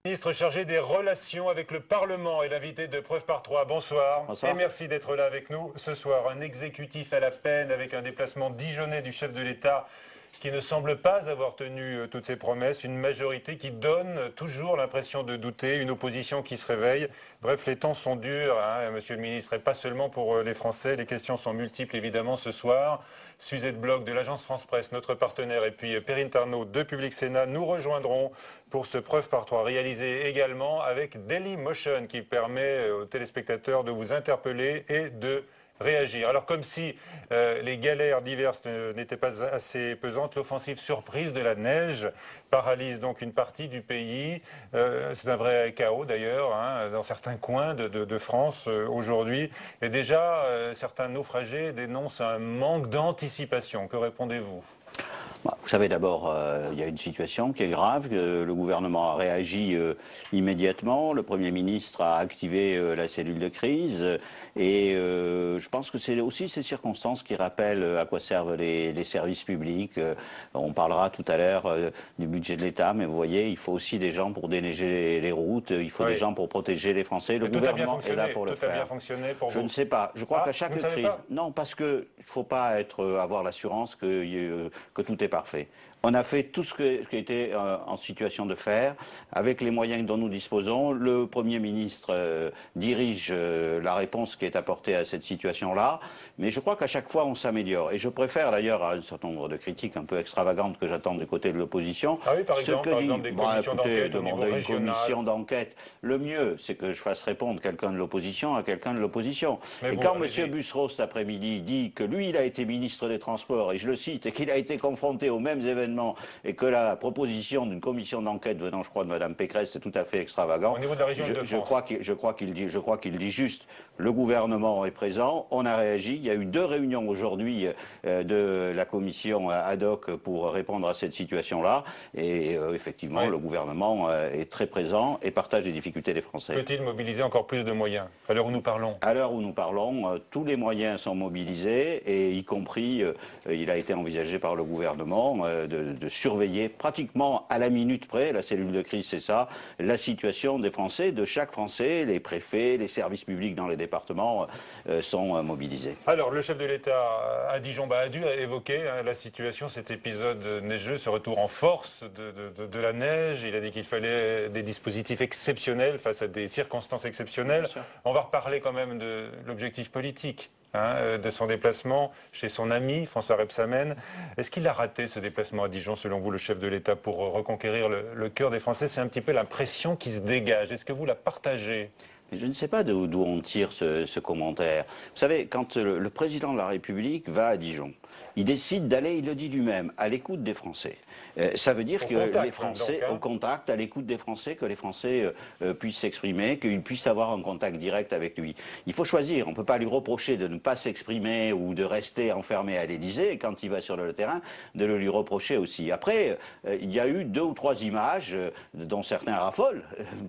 Ministre chargé des relations avec le Parlement et l'invité de Preuve par Trois. Bonsoir. Bonsoir. Et merci d'être là avec nous ce soir. Un exécutif à la peine avec un déplacement dijonnais du chef de l'État qui ne semble pas avoir tenu toutes ses promesses, une majorité qui donne toujours l'impression de douter, une opposition qui se réveille. Bref, les temps sont durs, hein, monsieur le ministre, et pas seulement pour les Français. Les questions sont multiples, évidemment, ce soir. Suzette Bloch de l'agence France-Presse, notre partenaire, et puis Perrine Tarnaud de Public Sénat nous rejoindront pour ce Preuve par Trois, réalisé également avec Dailymotion, qui permet aux téléspectateurs de vous interpeller et de réagir. Alors comme si les galères diverses n'étaient pas assez pesantes, l'offensive surprise de la neige paralyse donc une partie du pays. C'est un vrai chaos d'ailleurs, hein, dans certains coins de France aujourd'hui. Et déjà, certains naufragés dénoncent un manque d'anticipation. Que répondez-vous ? Vous savez, d'abord, il y a une situation qui est grave. Le gouvernement a réagi immédiatement. Le Premier ministre a activé la cellule de crise. Et je pense que c'est aussi ces circonstances qui rappellent à quoi servent les services publics. On parlera tout à l'heure du budget de l'État, mais vous voyez, il faut aussi des gens pour déneiger les routes. Il faut des gens pour protéger les Français. Le gouvernement est là pour le faire. Tout a bien fonctionné pour vous ? Je ne sais pas. Je crois qu'à chaque crise... Non, parce qu'il ne faut pas avoir l'assurance que tout est parfait. On a fait tout ce qui était en situation de faire, avec les moyens dont nous disposons. Le Premier ministre dirige la réponse qui est apportée à cette situation-là, mais je crois qu'à chaque fois on s'améliore. Et je préfère d'ailleurs à un certain nombre de critiques un peu extravagantes que j'attends du côté de l'opposition. Ah oui, par exemple des commissions d'enquête au niveau demander régional. Une commission d'enquête. Le mieux, c'est que je fasse répondre quelqu'un de l'opposition à quelqu'un de l'opposition. Et quand M. Bussereau cet après-midi dit que lui, il a été ministre des Transports, et je le cite, et qu'il a été confronté aux mêmes événements, et que la proposition d'une commission d'enquête venant, je crois, de Mme Pécresse, c'est tout à fait extravagant. Au niveau de la région de France. Je crois qu'il dit juste, le gouvernement est présent, on a réagi. Il y a eu 2 réunions aujourd'hui de la commission ad hoc pour répondre à cette situation-là. Et effectivement, le gouvernement est très présent et partage les difficultés des Français. Peut-il mobiliser encore plus de moyens à l'heure où nous parlons ? À l'heure où nous parlons, tous les moyens sont mobilisés, et y compris, il a été envisagé par le gouvernement de surveiller pratiquement à la minute près, la cellule de crise c'est ça, la situation des Français, de chaque Français, les préfets, les services publics dans les départements sont mobilisés. Alors le chef de l'État à Dijon a dû évoquer la situation, cet épisode neigeux, ce retour en force de la neige. Il a dit qu'il fallait des dispositifs exceptionnels face à des circonstances exceptionnelles. On va reparler quand même de l'objectif politique. De son déplacement chez son ami François Rebsamen. Est-ce qu'il a raté ce déplacement à Dijon, selon vous, le chef de l'État, pour reconquérir le cœur des Français? C'est un petit peu l'impression qui se dégage. Est-ce que vous la partagez? Je ne sais pas d'où on tire ce commentaire. Vous savez, quand le président de la République va à Dijon, il décide d'aller, il le dit lui-même, à l'écoute des Français. Ça veut dire que les Français, au contact, à l'écoute des Français, que les Français puissent s'exprimer, qu'ils puissent avoir un contact direct avec lui. Il faut choisir. On ne peut pas lui reprocher de ne pas s'exprimer ou de rester enfermé à l'Élysée, et quand il va sur le terrain, de le lui reprocher aussi. Après, il y a eu 2 ou 3 images dont certains raffolent,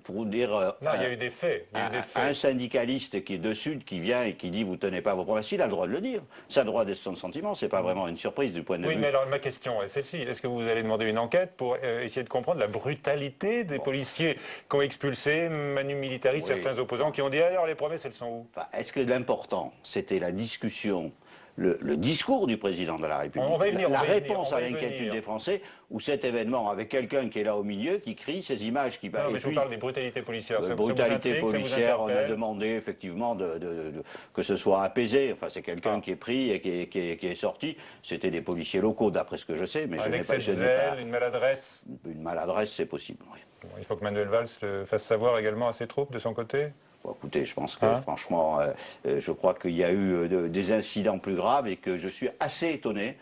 pour dire... non, il y a eu des faits. Un syndicaliste qui est de Sud, qui vient et qui dit « vous tenez pas vos promesses », il a le droit de le dire. C'est un droit de son sentiment, c'est pas vraiment une surprise du point de vue. Oui, mais alors ma question est celle-ci. Est-ce que vous allez demander une enquête pour essayer de comprendre la brutalité des policiers qui ont expulsé Manu Militari, certains opposants qui ont dit alors les promesses, elles sont où? Est-ce que l'important, c'était la discussion, le discours du président de la République, la réponse à l'inquiétude des Français, ou cet événement avec quelqu'un qui est là au milieu, qui crie, ces images qui... Non, mais je vous parle des brutalités policières. Brutalité policière, on a demandé effectivement que ce soit apaisé. Enfin, c'est quelqu'un qui est pris et qui est sorti. C'était des policiers locaux, d'après ce que je sais, mais je n'ai pas... Une maladresse. Une maladresse, c'est possible, oui. Bon, il faut que Manuel Valls le fasse savoir également à ses troupes de son côté. Bon, écoutez, je pense que franchement, je crois qu'il y a eu des incidents plus graves et que je suis assez étonné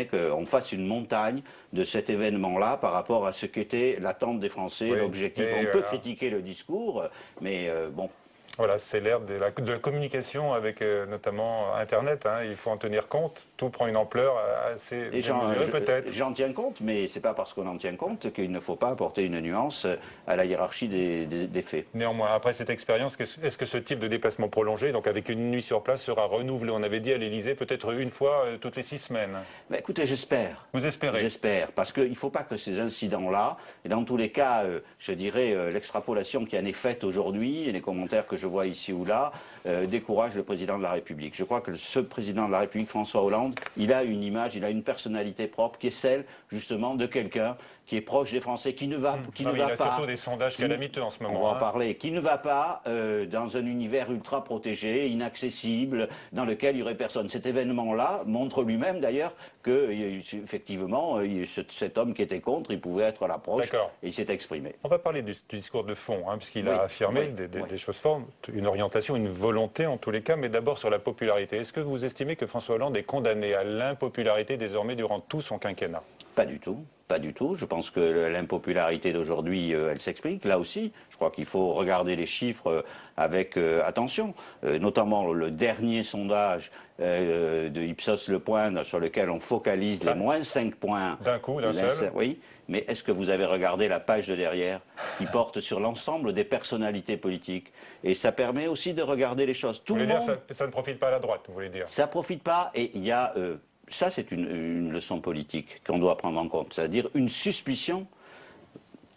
qu'on fasse une montagne de cet événement-là par rapport à ce qu'était l'attente des Français, l'objectif. On peut critiquer le discours, mais bon... Voilà, c'est l'ère de la communication avec notamment Internet. Hein. Il faut en tenir compte. Tout prend une ampleur assez démesurée peut-être. J'en tiens compte, mais c'est pas parce qu'on en tient compte qu'il ne faut pas apporter une nuance à la hiérarchie des faits. Néanmoins, après cette expérience, est-ce que ce type de déplacement prolongé, donc avec une nuit sur place, sera renouvelé? On avait dit à l'Élysée peut-être une fois toutes les 6 semaines. Ben, écoutez, j'espère. Vous espérez? J'espère, parce qu'il ne faut pas que ces incidents-là, et dans tous les cas, je dirais, l'extrapolation qui en est faite aujourd'hui, et les commentaires que je vois ici ou là, découragent le président de la République. Je crois que ce président de la République, François Hollande, il a une image, il a une personnalité propre qui est celle, justement, de quelqu'un qui est proche des Français, qui ne va pas... Il y a surtout des sondages calamiteux en ce moment. On va en parler. Qui ne va pas dans un univers ultra protégé, inaccessible, dans lequel il n'y aurait personne. Cet événement-là montre lui-même d'ailleurs que, effectivement, cet homme qui était contre, il pouvait être à l'approche et il s'est exprimé. On va parler du discours de fond, hein, puisqu'il a affirmé des choses fortes, une orientation, une volonté en tous les cas, mais d'abord sur la popularité. Est-ce que vous estimez que François Hollande est condamné à l'impopularité désormais durant tout son quinquennat? Pas du tout. Pas du tout. Je pense que l'impopularité d'aujourd'hui, elle s'explique. Là aussi, je crois qu'il faut regarder les chiffres avec attention. Notamment le dernier sondage de Ipsos Le Point, sur lequel on focalise les moins 5 points. D'un coup, d'un seul. Oui. Mais est-ce que vous avez regardé la page de derrière qui porte sur l'ensemble des personnalités politiques? Et ça permet aussi de regarder les choses. Vous voulez dire ça ne profite pas à la droite, vous voulez dire? Ça ne profite pas, et il y a... ça, c'est une leçon politique qu'on doit prendre en compte, c'est-à-dire une suspicion,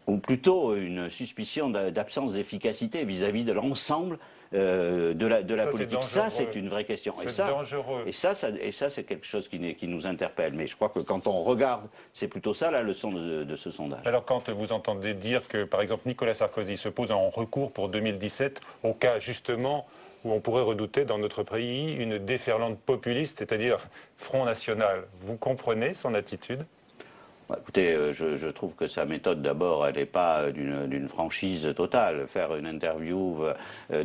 ou plutôt une suspicion d'absence d'efficacité vis-à-vis de l'ensemble de la politique. Ça, c'est une vraie question. C'est dangereux. Et ça, c'est quelque chose qui nous interpelle. Mais je crois que quand on regarde, c'est plutôt ça la leçon de ce sondage. Alors quand vous entendez dire que, par exemple, Nicolas Sarkozy se pose en recours pour 2017, au cas justement où on pourrait redouter dans notre pays une déferlante populiste, c'est-à-dire Front National. Vous comprenez son attitude? Écoutez, je trouve que sa méthode, d'abord, elle n'est pas d'une franchise totale. Faire une interview,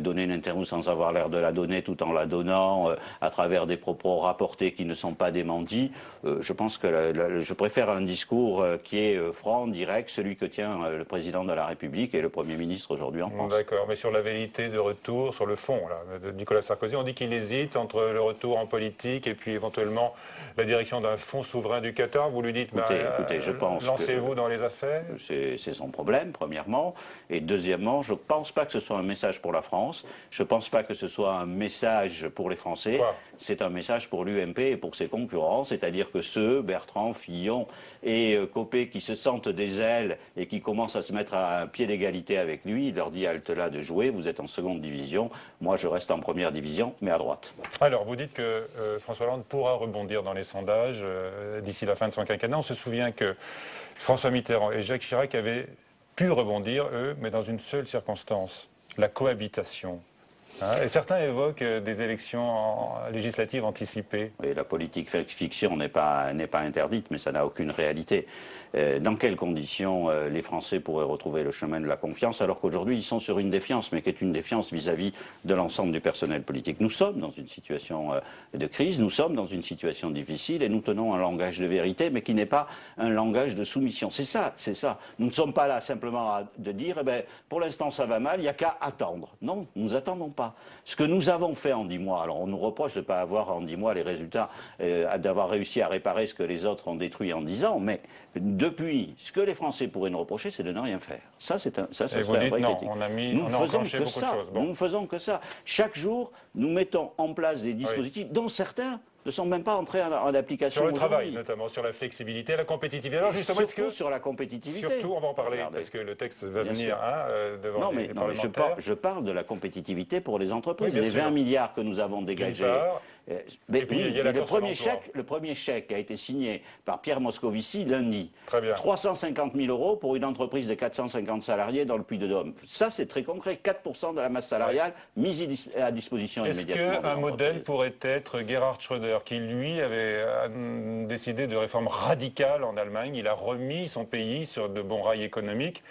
donner une interview sans avoir l'air de la donner tout en la donnant, à travers des propos rapportés qui ne sont pas démentis, je pense que je préfère un discours qui est franc, direct, celui que tient le président de la République et le Premier ministre aujourd'hui en France. D'accord, mais sur la velléité de retour, sur le fond, là, de Nicolas Sarkozy, on dit qu'il hésite entre le retour en politique et puis éventuellement la direction d'un fonds souverain du Qatar. Vous lui dites... Écoutez, je pense lancez-vous dans les affaires? C'est son problème, premièrement. Et deuxièmement, je ne pense pas que ce soit un message pour la France. Je ne pense pas que ce soit un message pour les Français. C'est un message pour l'UMP et pour ses concurrents. C'est-à-dire que ceux, Bertrand, Fillon et Copé, qui se sentent des ailes et qui commencent à se mettre à un pied d'égalité avec lui, il leur dit halte là de jouer. Vous êtes en seconde division. Moi, je reste en première division, mais à droite. Alors, vous dites que François Hollande pourra rebondir dans les sondages d'ici la fin de son quinquennat. On se souvient que François Mitterrand et Jacques Chirac avaient pu rebondir, eux, mais dans une seule circonstance, la cohabitation. Hein, et certains évoquent des élections législatives anticipées. Oui, la politique fiction n'est pas interdite, mais ça n'a aucune réalité. Dans quelles conditions les Français pourraient retrouver le chemin de la confiance, alors qu'aujourd'hui ils sont sur une défiance, mais qui est une défiance vis-à-vis de l'ensemble du personnel politique. Nous sommes dans une situation de crise, nous sommes dans une situation difficile, et nous tenons un langage de vérité, mais qui n'est pas un langage de soumission. C'est ça, c'est ça. Nous ne sommes pas là simplement de dire, eh ben, pour l'instant ça va mal, il n'y a qu'à attendre. Non, nous attendons pas. Ce que nous avons fait en 10 mois, alors on nous reproche de ne pas avoir en 10 mois les résultats, d'avoir réussi à réparer ce que les autres ont détruit en 10 ans, mais depuis, ce que les Français pourraient nous reprocher, c'est de ne rien faire. Ça, ça serait un vrai critique. Nous ne faisons que ça. Bon. Nous ne faisons que ça. Chaque jour, nous mettons en place des dispositifs dont certains ne sont même pas entrés en application. Sur le travail, notamment, sur la flexibilité, la compétitivité. Alors justement, surtout sur la compétitivité. Surtout, on va en parler, parce que le texte va venir devant les parlementaires. Je parle de la compétitivité pour les entreprises. Les 20 milliards que nous avons dégagés. Le premier chèque a été signé par Pierre Moscovici lundi. 350 000 € pour une entreprise de 450 salariés dans le Puy-de-Dôme. Ça, c'est très concret. 4% de la masse salariale mise à disposition immédiatement. Est-ce qu'un modèle pourrait être Gerhard Schröder, qui lui avait décidé de réformes radicales en Allemagne? Il a remis son pays sur de bons rails économiques,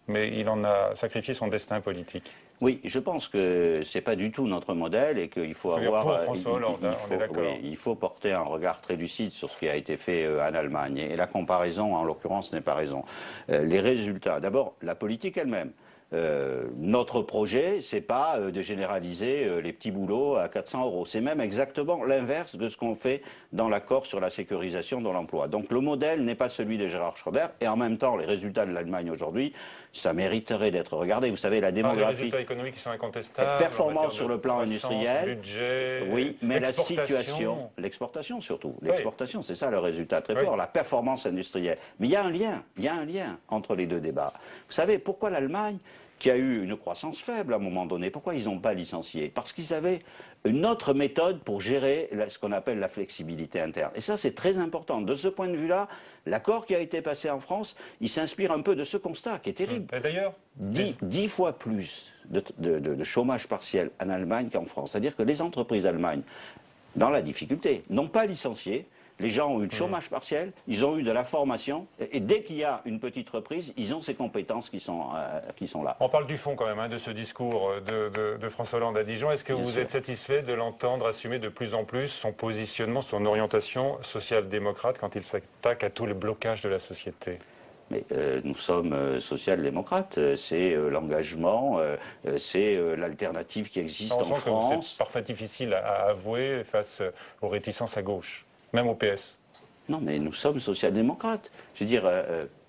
mais il en a sacrifié son destin politique. Oui, je pense que c'est pas du tout notre modèle et qu'il faut avoir. Il faut porter un regard très lucide sur ce qui a été fait en Allemagne. Et la comparaison, en l'occurrence, n'est pas raison. Les résultats, d'abord, la politique elle-même. Notre projet, c'est pas de généraliser les petits boulots à 400 €. C'est même exactement l'inverse de ce qu'on fait dans l'accord sur la sécurisation de l'emploi. Donc le modèle n'est pas celui de Gerhard Schröder, et en même temps, les résultats de l'Allemagne aujourd'hui, ça mériterait d'être regardé. Vous savez, la démographie... Les résultats économiques qui sont incontestables. Performance sur le plan industriel. Budget, oui, mais la situation... L'exportation surtout. L'exportation, c'est ça le résultat très fort. La performance industrielle. Mais il y a un lien entre les deux débats. Vous savez, pourquoi l'Allemagne, qui a eu une croissance faible à un moment donné, pourquoi ils n'ont pas licencié? Parce qu'ils avaient une autre méthode pour gérer ce qu'on appelle la flexibilité interne. Et ça, c'est très important. De ce point de vue-là, l'accord qui a été passé en France, il s'inspire un peu de ce constat qui est terrible. Et d'ailleurs, 10 fois plus de chômage partiel en Allemagne qu'en France. C'est-à-dire que les entreprises allemandes, dans la difficulté, n'ont pas licencié. Les gens ont eu le chômage partiel, ils ont eu de la formation, et dès qu'il y a une petite reprise, ils ont ces compétences qui sont là. On parle du fond quand même, de ce discours de François Hollande à Dijon. Est-ce que vous êtes satisfait de l'entendre assumer de plus en plus son positionnement, son orientation social-démocrate quand il s'attaque à tous les blocages de la société? Mais nous sommes social-démocrates, c'est l'engagement, c'est l'alternative qui existe en France. C'est parfois difficile à avouer face aux réticences à gauche. Même au PS. Non, mais nous sommes social-démocrates. Je veux dire,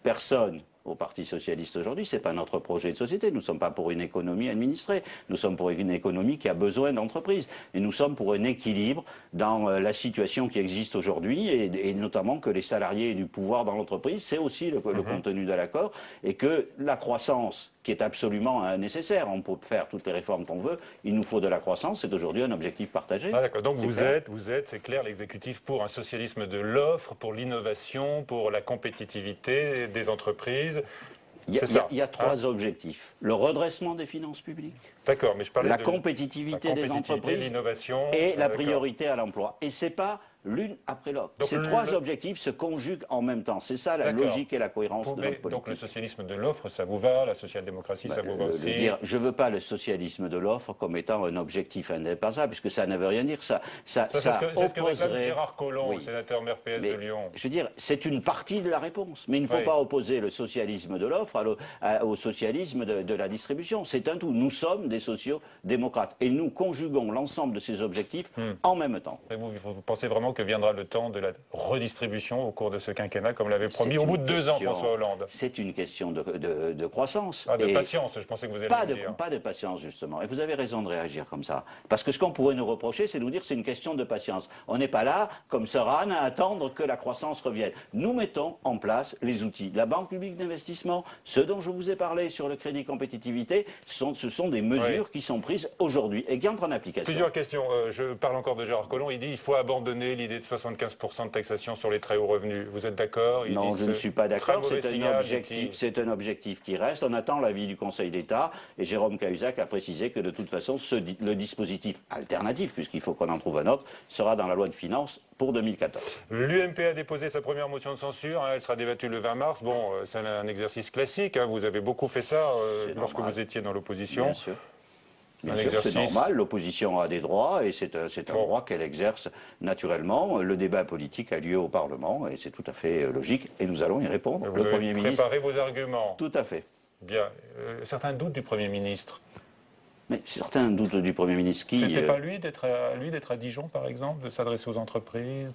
personne au Parti socialiste aujourd'hui, ce n'est pas notre projet de société. Nous ne sommes pas pour une économie administrée. Nous sommes pour une économie qui a besoin d'entreprises. Et nous sommes pour un équilibre dans la situation qui existe aujourd'hui, et notamment que les salariés aient du pouvoir dans l'entreprise. C'est aussi le contenu de l'accord. Et que la croissance, qui est absolument nécessaire, on peut faire toutes les réformes qu'on veut, il nous faut de la croissance, c'est aujourd'hui un objectif partagé. Ah d'accord, donc vous êtes, c'est clair, l'exécutif pour un socialisme de l'offre, pour l'innovation, pour la compétitivité des entreprises. Il y a trois objectifs. Le redressement des finances publiques, d'accord, mais je parlais la compétitivité des entreprises, l'innovation et la priorité à l'emploi. Et c'est pas l'une après l'autre. Ces trois objectifs se conjuguent en même temps. C'est ça la logique et la cohérence de notre politique. Donc le socialisme de l'offre, ça vous va, la social-démocratie, ça vous va aussi? Je ne veux pas le socialisme de l'offre comme étant un objectif indépassable, puisque ça ne veut rien dire. C'est ce que réclame Gérard Collomb, sénateur maire PS de Lyon. Je veux dire, c'est une partie de la réponse. Mais il ne faut pas opposer le socialisme de l'offre au socialisme de la distribution. C'est un tout. Nous sommes des sociaux-démocrates. Et nous conjuguons l'ensemble de ces objectifs en même temps. Et vous pensez vraiment que viendra le temps de la redistribution au cours de ce quinquennat, comme l'avait promis au bout de 2 ans François Hollande? C'est une question de croissance. De patience, je pensais que vous alliez dire. Pas de patience, justement. Et vous avez raison de réagir comme ça. Parce que ce qu'on pourrait nous reprocher, c'est nous dire que c'est une question de patience. On n'est pas là, comme Soran, à attendre que la croissance revienne. Nous mettons en place les outils. La Banque publique d'investissement, ce dont je vous ai parlé sur le crédit compétitivité, ce sont des mesures qui sont prises aujourd'hui et qui entrent en application. Plusieurs questions. Je parle encore de Gérard Collomb. Il dit qu'il faut abandonner l'idée de 75% de taxation sur les très hauts revenus. Vous êtes d'accord? Non, je ne suis pas d'accord. C'est un objectif qui reste. On attend l'avis du Conseil d'État, et Jérôme Cahuzac a précisé que de toute façon, le dispositif alternatif, puisqu'il faut qu'on en trouve un autre, sera dans la loi de finances pour 2014. L'UMP a déposé sa première motion de censure. Elle sera débattue le 20 mars. Bon, c'est un exercice classique. Vous avez beaucoup fait ça lorsque vous étiez dans l'opposition. Bien sûr. Bien sûr, c'est normal, l'opposition a des droits, et c'est un droit qu'elle exerce naturellement. Le débat politique a lieu au Parlement, et c'est tout à fait logique, et nous allons y répondre. Vous avez préparé vos arguments. Tout à fait. Bien. Certains doutent du Premier ministre. Mais certains doutent du Premier ministre qui... C'était pas lui d'être à Dijon, par exemple, de s'adresser aux entreprises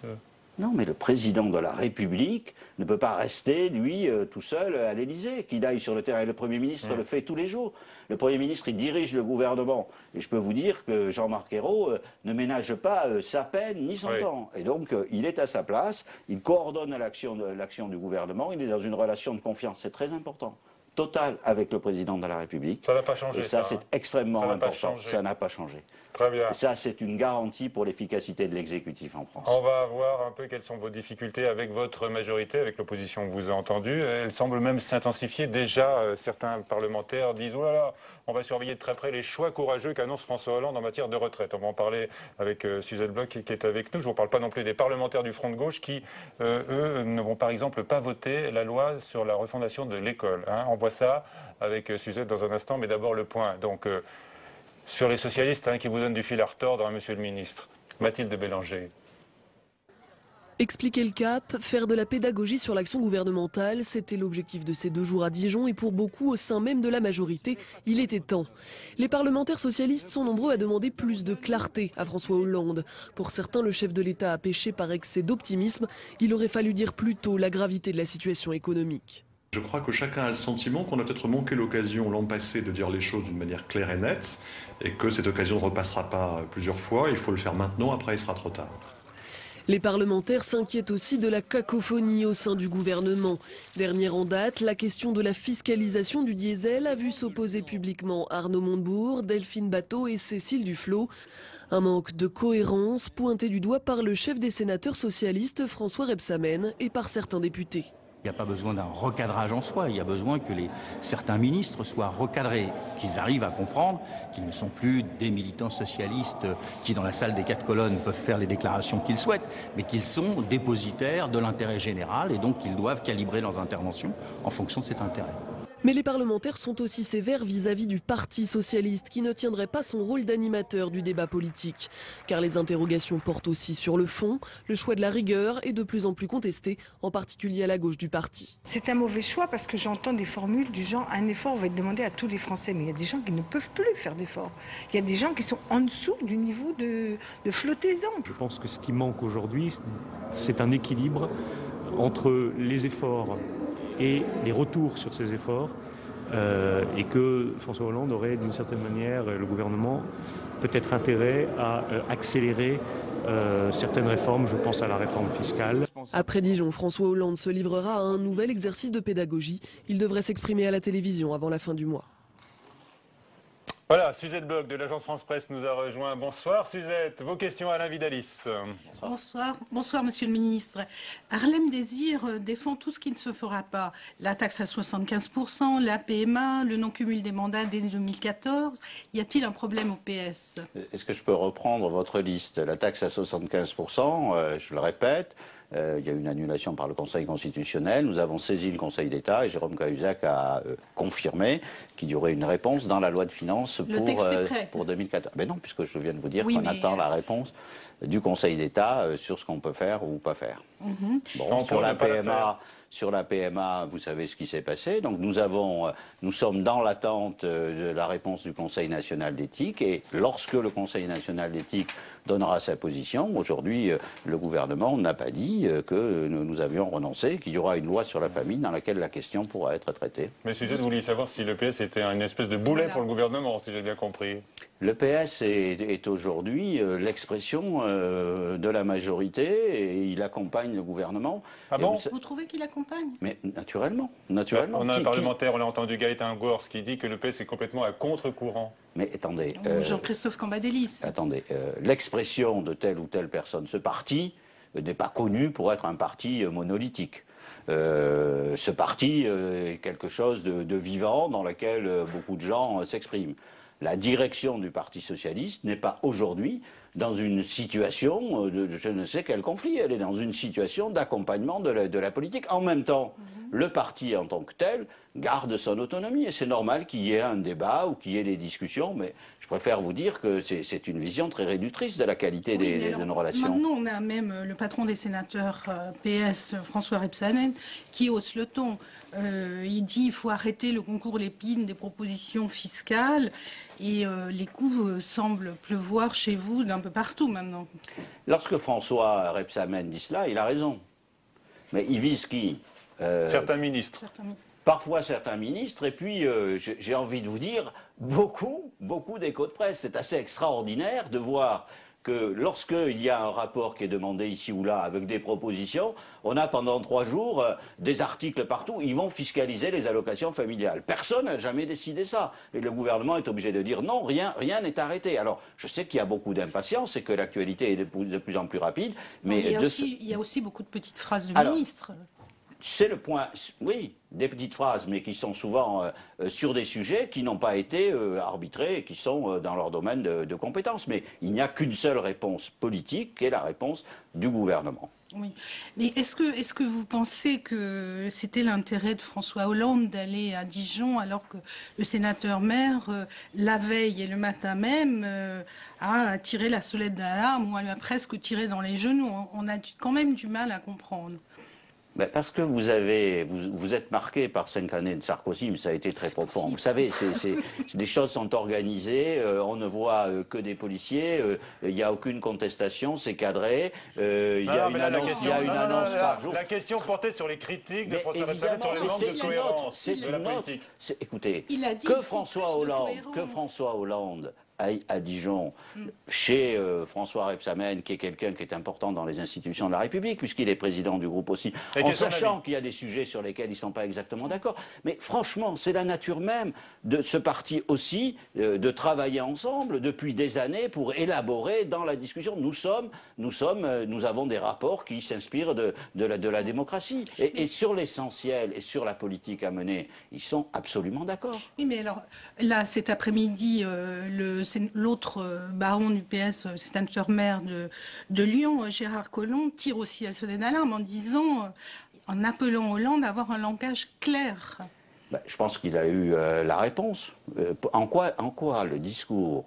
Non, mais le président de la République ne peut pas rester, lui, tout seul à l'Élysée, qu'il aille sur le terrain. Et le Premier ministre le fait tous les jours. Le Premier ministre, il dirige le gouvernement. Et je peux vous dire que Jean-Marc Ayrault ne ménage pas sa peine ni son temps. Et donc, il est à sa place, il coordonne l'action du gouvernement, il est dans une relation de confiance, c'est très important. Total avec le président de la République. Ça n'a pas changé. Et ça, c'est extrêmement important. Ça n'a pas changé. Très bien. Et ça, c'est une garantie pour l'efficacité de l'exécutif en France. On va voir un peu quelles sont vos difficultés avec votre majorité, avec l'opposition que vous a entendue. Elle semble même s'intensifier. Déjà, certains parlementaires disent « Oh là là, on va surveiller de très près les choix courageux qu'annonce François Hollande en matière de retraite ». On va en parler avec Suzette Bloch qui est avec nous. Je ne vous parle pas non plus des parlementaires du Front de gauche qui, eux, ne vont par exemple pas voter la loi sur la refondation de l'école. On voit ça avec Suzette dans un instant, mais d'abord le point. Donc, sur les socialistes qui vous donnent du fil à retordre, monsieur le ministre. Mathilde Bélanger. Expliquer le cap, faire de la pédagogie sur l'action gouvernementale, c'était l'objectif de ces 2 jours à Dijon et pour beaucoup au sein même de la majorité, il était temps. Les parlementaires socialistes sont nombreux à demander plus de clarté à François Hollande. Pour certains, le chef de l'État a péché par excès d'optimisme. Il aurait fallu dire plus tôt la gravité de la situation économique. Je crois que chacun a le sentiment qu'on a peut-être manqué l'occasion l'an passé de dire les choses d'une manière claire et nette et que cette occasion ne repassera pas plusieurs fois. Il faut le faire maintenant, après il sera trop tard. Les parlementaires s'inquiètent aussi de la cacophonie au sein du gouvernement. Dernière en date, la question de la fiscalisation du diesel a vu s'opposer publiquement Arnaud Montebourg, Delphine Batho et Cécile Duflot. Un manque de cohérence pointé du doigt par le chef des sénateurs socialistes François Rebsamen et par certains députés. Il n'y a pas besoin d'un recadrage en soi, il y a besoin que certains ministres soient recadrés, qu'ils arrivent à comprendre qu'ils ne sont plus des militants socialistes qui, dans la salle des 4 colonnes, peuvent faire les déclarations qu'ils souhaitent, mais qu'ils sont dépositaires de l'intérêt général et donc qu'ils doivent calibrer leurs interventions en fonction de cet intérêt. Mais les parlementaires sont aussi sévères vis-à-vis du Parti socialiste qui ne tiendrait pas son rôle d'animateur du débat politique. Car les interrogations portent aussi sur le fond. Le choix de la rigueur est de plus en plus contesté, en particulier à la gauche du parti. C'est un mauvais choix parce que j'entends des formules du genre un effort va être demandé à tous les Français. Mais il y a des gens qui ne peuvent plus faire d'efforts. Il y a des gens qui sont en dessous du niveau de flottaison. Je pense que ce qui manque aujourd'hui, c'est un équilibre entre les efforts et les retours sur ces efforts, et que François Hollande aurait d'une certaine manière, le gouvernement, peut-être intérêt à accélérer certaines réformes, je pense à la réforme fiscale. Après Dijon, François Hollande se livrera à un nouvel exercice de pédagogie. Il devrait s'exprimer à la télévision avant la fin du mois. Voilà, Suzette Bloch de l'agence France Presse nous a rejoint. Bonsoir Suzette, vos questions à Alain Vidalis. Bonsoir. Bonsoir Monsieur le Ministre. Harlem Désir défend tout ce qui ne se fera pas. La taxe à 75%, la PMA, le non-cumul des mandats dès 2014. Y a-t-il un problème au PS? Est-ce que je peux reprendre votre liste? La taxe à 75%, je le répète, il y a eu une annulation par le Conseil constitutionnel. Nous avons saisi le Conseil d'État et Jérôme Cahuzac a confirmé qu'il y aurait une réponse dans la loi de finances pour 2014. Mais non, puisque je viens de vous dire qu'on attend la réponse du Conseil d'État sur ce qu'on peut faire ou pas faire. Bon, sur la PMA, vous savez ce qui s'est passé. Donc nous sommes dans l'attente de la réponse du Conseil national d'éthique. Et lorsque le Conseil national d'éthique donnera sa position, aujourd'hui, le gouvernement n'a pas dit que nous avions renoncé, qu'il y aura une loi sur la famille dans laquelle la question pourra être traitée. Mais Suzette, vous vouliez savoir si le PS était une espèce de boulet pour le gouvernement, si j'ai bien compris. Le PS est aujourd'hui l'expression de la majorité et il accompagne le gouvernement. Ah bon? Vous trouvez qu'il accompagne? Mais naturellement. On a un parlementaire, on a entendu Gaëtan Gors qui dit que le PS est complètement à contre-courant. Mais attendez. Jean-Christophe Cambadélis. Attendez, l'expression de telle ou telle personne, ce parti n'est pas connu pour être un parti monolithique. Ce parti est quelque chose de vivant dans lequel beaucoup de gens s'expriment. La direction du Parti socialiste n'est pas aujourd'hui dans une situation de je ne sais quel conflit. Elle est dans une situation d'accompagnement de la politique. En même temps, le parti en tant que tel garde son autonomie. Et c'est normal qu'il y ait un débat ou qu'il y ait des discussions. Mais je préfère vous dire que c'est une vision très réductive de la qualité de nos relations. Maintenant, on a même le patron des sénateurs PS, François Rebsamen, qui hausse le ton. Il dit qu'il faut arrêter le concours Lépine des propositions fiscales. Et les coups semblent pleuvoir chez vous d'un peu partout maintenant. Lorsque François Rebsamen dit cela, il a raison. Mais il vise qui? Certains ministres. Parfois certains ministres, et puis j'ai envie de vous dire, beaucoup d'échos de presse. C'est assez extraordinaire de voir que lorsqu'il y a un rapport qui est demandé ici ou là avec des propositions, on a pendant 3 jours des articles partout, ils vont fiscaliser les allocations familiales. Personne n'a jamais décidé ça. Et le gouvernement est obligé de dire non, rien n'est arrêté. Alors, je sais qu'il y a beaucoup d'impatience et que l'actualité est de plus en plus rapide, mais... Il y a aussi beaucoup de petites phrases de ministres. c'est le point, oui, des petites phrases, mais qui sont souvent sur des sujets qui n'ont pas été arbitrés et qui sont dans leur domaine de compétences. Mais il n'y a qu'une seule réponse politique, qui est la réponse du gouvernement. Oui, mais est-ce que vous pensez que c'était l'intérêt de François Hollande d'aller à Dijon alors que le sénateur maire, la veille et le matin même, a tiré la sonnette d'alarme ou a presque tiré dans les genoux? On a quand même du mal à comprendre. Ben parce que vous êtes marqué par 5 années de Sarkozy, mais ça a été très profond. Vous savez, les choses sont organisées, on ne voit que des policiers, il n'y a aucune contestation, c'est cadré, il y a une annonce par jour. La question portait sur les critiques de François Rebsamen sur le manque de cohérence de la politique. Écoutez, que François Hollande aille à Dijon, chez François Rebsamen, qui est quelqu'un qui est important dans les institutions de la République, puisqu'il est président du groupe aussi, en sachant qu'il y a des sujets sur lesquels ils ne sont pas exactement d'accord. Mais franchement, c'est la nature même de ce parti aussi, de travailler ensemble depuis des années pour élaborer dans la discussion. Nous avons des rapports qui s'inspirent de la démocratie. Et sur l'essentiel et sur la politique à mener, ils sont absolument d'accord. Oui, mais alors, là, cet après-midi, l'autre baron du PS, sénateur maire de Lyon, Gérard Collomb, tire aussi la sonnette d'alarme en disant, en appelant Hollande à avoir un langage clair. Ben, je pense qu'il a eu la réponse. En quoi le discours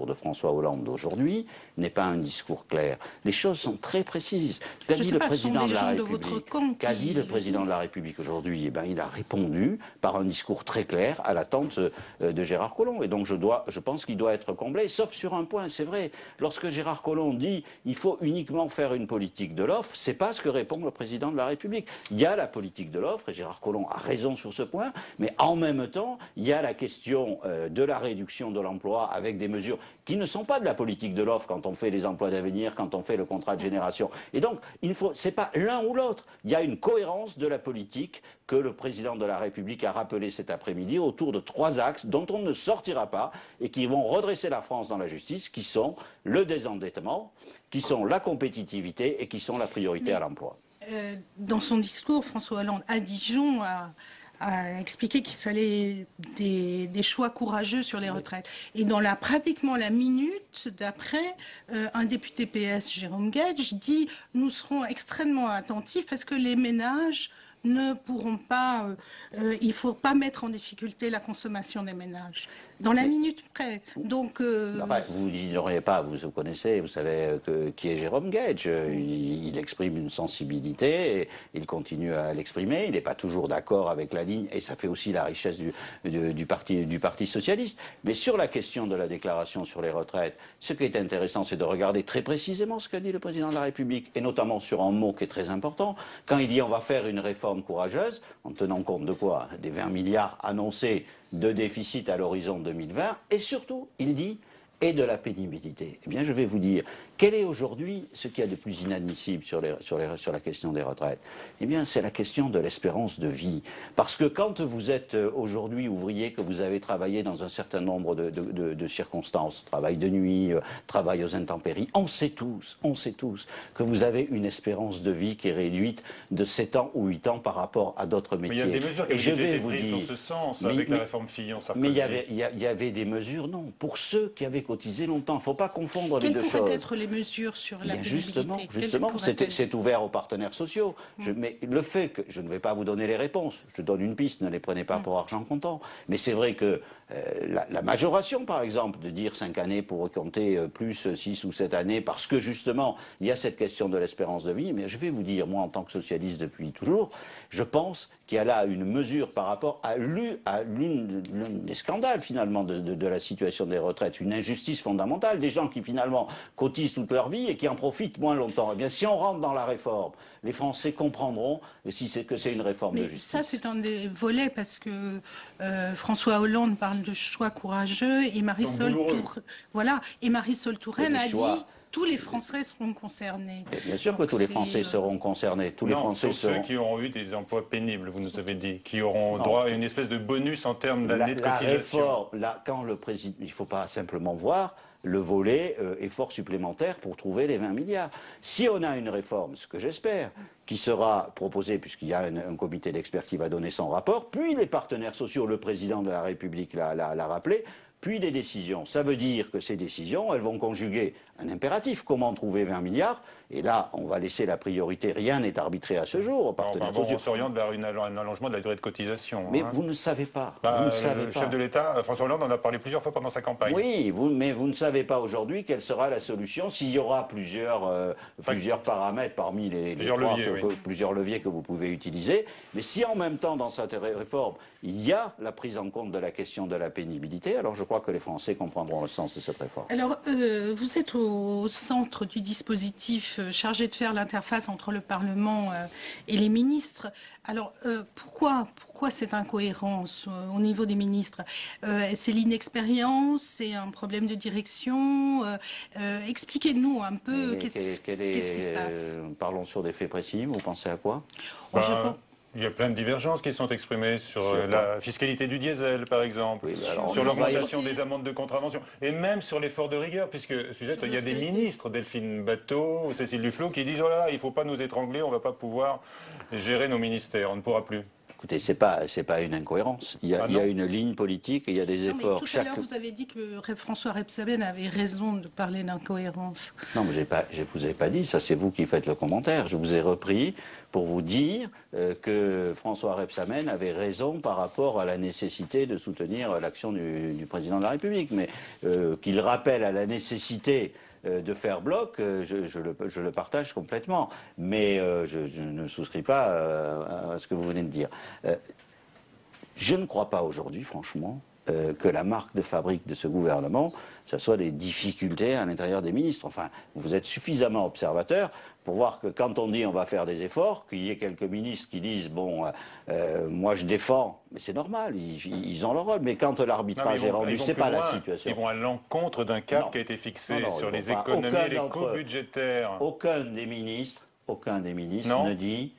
de François Hollande d'aujourd'hui n'est pas un discours clair? Les choses sont très précises. Qu'a dit le président de la République? Qu'a dit le président de la République aujourd'hui? Eh ben, il a répondu par un discours très clair à l'attente de Gérard Collomb. Et donc je pense qu'il doit être comblé, sauf sur un point, c'est vrai. Lorsque Gérard Collomb dit il faut uniquement faire une politique de l'offre, c'est pas ce que répond le président de la République. Il y a la politique de l'offre, et Gérard Collomb a raison sur ce point, mais en même temps, il y a la question de la réduction de l'emploi avec des mesures qui ne sont pas de la politique de l'offre quand on fait les emplois d'avenir, quand on fait le contrat de génération. Et donc, c'est pas l'un ou l'autre. Il y a une cohérence de la politique que le président de la République a rappelé cet après-midi autour de 3 axes dont on ne sortira pas et qui vont redresser la France dans la justice, qui sont le désendettement, qui sont la compétitivité et qui sont la priorité à l'emploi. Dans son discours, François Hollande à Dijon a expliqué qu'il fallait des choix courageux sur les retraites. Et dans pratiquement la minute d'après, un député PS, Jérôme Gage, dit « Nous serons extrêmement attentifs parce que les ménages ne pourront pas... il ne faut pas mettre en difficulté la consommation des ménages. » Dans la minute près. Donc, vous n'ignorez pas, vous connaissez, vous savez qui est Jérôme Gage. Il exprime une sensibilité, et il continue à l'exprimer. Il n'est pas toujours d'accord avec la ligne, et ça fait aussi la richesse du Parti socialiste. Mais sur la question de la déclaration sur les retraites, ce qui est intéressant, c'est de regarder très précisément ce qu'a dit le président de la République, et notamment sur un mot qui est très important. Quand il dit on va faire une réforme courageuse, en tenant compte de quoi? Des 20 milliards annoncés de déficit à l'horizon 2020, et surtout, il dit, et de la pénibilité. Eh bien, je vais vous dire, quel est aujourd'hui ce qu'il y a de plus inadmissible sur la question des retraites? Eh bien, c'est la question de l'espérance de vie. Parce que quand vous êtes aujourd'hui ouvrier, que vous avez travaillé dans un certain nombre de circonstances, travail de nuit, travail aux intempéries, on sait tous que vous avez une espérance de vie qui est réduite de 7 ans ou 8 ans par rapport à d'autres métiers. Mais il y a des mesures qui ont été prises dans ce sens, avec la réforme Fillon-Sarkozy. Mais il y avait des mesures, non. Pour ceux qui avaient cotisé longtemps, il ne faut pas confondre les deux choses. Quelles pourraient être les mesures sur la pénibilité? Justement, c'est ouvert aux partenaires sociaux. Mais le fait que, je ne vais pas vous donner les réponses, je donne une piste, ne les prenez pas pour argent comptant. Mais c'est vrai que la majoration, par exemple, de dire 5 années pour compter plus 6 ou 7 années, parce que justement, il y a cette question de l'espérance de vie. Mais je vais vous dire, moi, en tant que socialiste depuis toujours, je pense qu'il y a là une mesure par rapport à l'une des scandales, finalement, de la situation des retraites, une injustice fondamentale, des gens qui, finalement, cotisent toute leur vie et qui en profitent moins longtemps. Eh bien, si on rentre dans la réforme, les Français comprendront que c'est une réforme de justice. Ça, c'est un des volets, parce que François Hollande parle de choix courageux, et Marisol Touraine a dit... tous les Français seront concernés. Et bien sûr que tous les Français seront concernés. Tous les Français seront... ceux qui auront eu des emplois pénibles, vous nous avez dit, qui auront droit à une espèce de bonus en termes d'années de cotisation. Quand le président, il ne faut pas simplement voir le volet effort supplémentaire pour trouver les 20 milliards. Si on a une réforme, ce que j'espère, qui sera proposée, puisqu'il y a un comité d'experts qui va donner son rapport, puis les partenaires sociaux, le président de la République l'a rappelé, puis des décisions. Ça veut dire que ces décisions, elles vont conjuguer un impératif. Comment trouver 20 milliards? Et là, on va laisser la priorité. Rien n'est arbitré à ce jour aux partenaires sociaux. On s'oriente vers un allongement de la durée de cotisation. Mais vous ne savez pas. Le chef de l'État, François Hollande, en a parlé plusieurs fois pendant sa campagne. Oui, mais vous ne savez pas aujourd'hui quelle sera la solution, s'il y aura plusieurs paramètres parmi plusieurs leviers que vous pouvez utiliser. Mais si en même temps, dans cette réforme, il y a la prise en compte de la question de la pénibilité, alors je crois que les Français comprendront le sens de cette réforme. Alors, vous êtes au centre du dispositif chargé de faire l'interface entre le Parlement et les ministres. Alors, pourquoi cette incohérence au niveau des ministres? C'est l'inexpérience? C'est un problème de direction? Expliquez-nous un peu qu'est-ce qui se passe. Parlons sur des faits précis. Vous pensez à quoi? Il y a plein de divergences qui sont exprimées sur la fiscalité du diesel, par exemple, sur l'augmentation des amendes de contravention, et même sur l'effort de rigueur, puisque, Suzette, il y a des ministres, Delphine Batho ou Cécile Duflot, qui disent « Oh là, il ne faut pas nous étrangler, on ne va pas pouvoir gérer nos ministères, on ne pourra plus ». Écoutez, c'est pas une incohérence. Il y a une ligne politique et il y a des efforts. Mais tout à l'heure, vous avez dit que François Rebsamen avait raison de parler d'incohérence. Non, mais je ne vous ai pas dit, ça c'est vous qui faites le commentaire. Je vous ai repris pour vous dire que François Rebsamen avait raison par rapport à la nécessité de soutenir l'action du président de la République, mais qu'il rappelle à la nécessité de faire bloc, je le partage complètement, mais je ne souscris pas à ce que vous venez de dire. Je ne crois pas aujourd'hui, franchement, que la marque de fabrique de ce gouvernement, ce soit des difficultés à l'intérieur des ministres. Enfin, vous êtes suffisamment observateur pour voir que quand on dit on va faire des efforts, qu'il y ait quelques ministres qui disent bon, moi je défends, mais c'est normal, ils ont leur rôle. Mais quand l'arbitrage est rendu, c'est pas la situation. Ils vont à l'encontre d'un cap qui a été fixé sur les économies, les coûts budgétaires. Aucun des ministres ne dit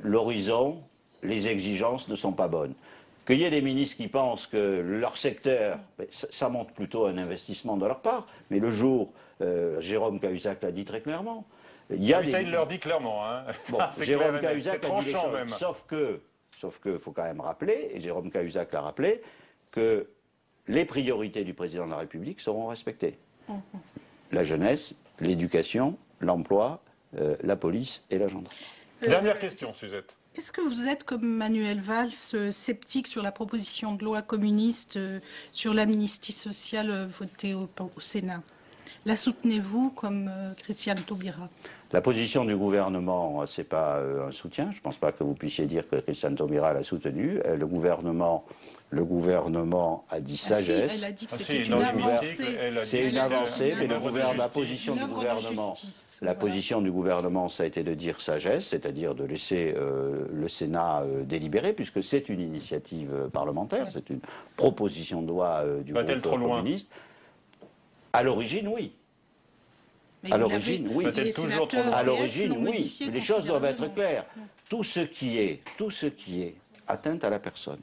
l'horizon, les exigences ne sont pas bonnes. Qu'il y ait des ministres qui pensent que leur secteur, ça montre plutôt un investissement de leur part, mais le jour, Jérôme Cahuzac l'a dit très clairement. Ça, il leur dit clairement. Hein. Bon, Jérôme Cahuzac a dit les choses, même. Sauf que, faut quand même rappeler, et Jérôme Cahuzac l'a rappelé, que les priorités du président de la République seront respectées. La jeunesse, l'éducation, l'emploi, la police et la gendarmerie. Dernière question, Suzette. Est-ce que vous êtes, comme Manuel Valls, sceptique sur la proposition de loi communiste sur l'amnistie sociale votée au Sénat? La soutenez-vous comme Christiane Taubira? La position du gouvernement, ce n'est pas un soutien. Je ne pense pas que vous puissiez dire que Christiane Taubira l'a soutenue. Le gouvernement a dit sagesse. Si, elle a dit que c'était une avancée. C'est une avancée, mais la position du gouvernement, ça a été de dire sagesse, c'est-à-dire de laisser le Sénat délibérer, puisque c'est une initiative parlementaire, c'est une proposition de loi du groupe communiste. À l'origine, oui. À l'origine, oui. Peut-être toujours trop loin. À l'origine, oui. Mais les choses doivent être claires. Tout ce qui est atteinte à la personne,